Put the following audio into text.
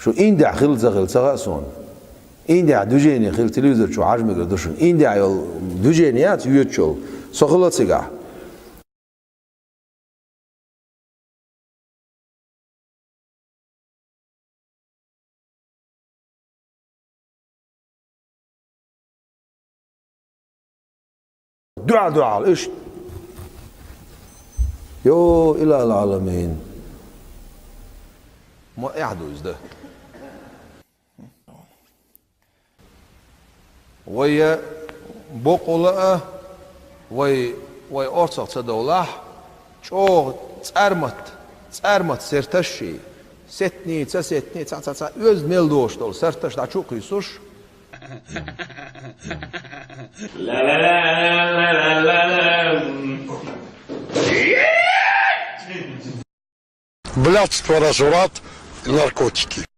شو إندع خلصة غاسون إندع دوجيني خل تلفزيون شو عجمك دوشن إندع يل دوجينيات يوتشول سخلت سجع دعاء إيش يو إلى العالمين ما يحدث ده ويا بقولة وي أرسل صدوله شو تسرمت سرتشي ستني يوز ميلدوش دول سرتش دا شو قيسوش لا لا لا لا لا لا Блядство, разврат, наркотики.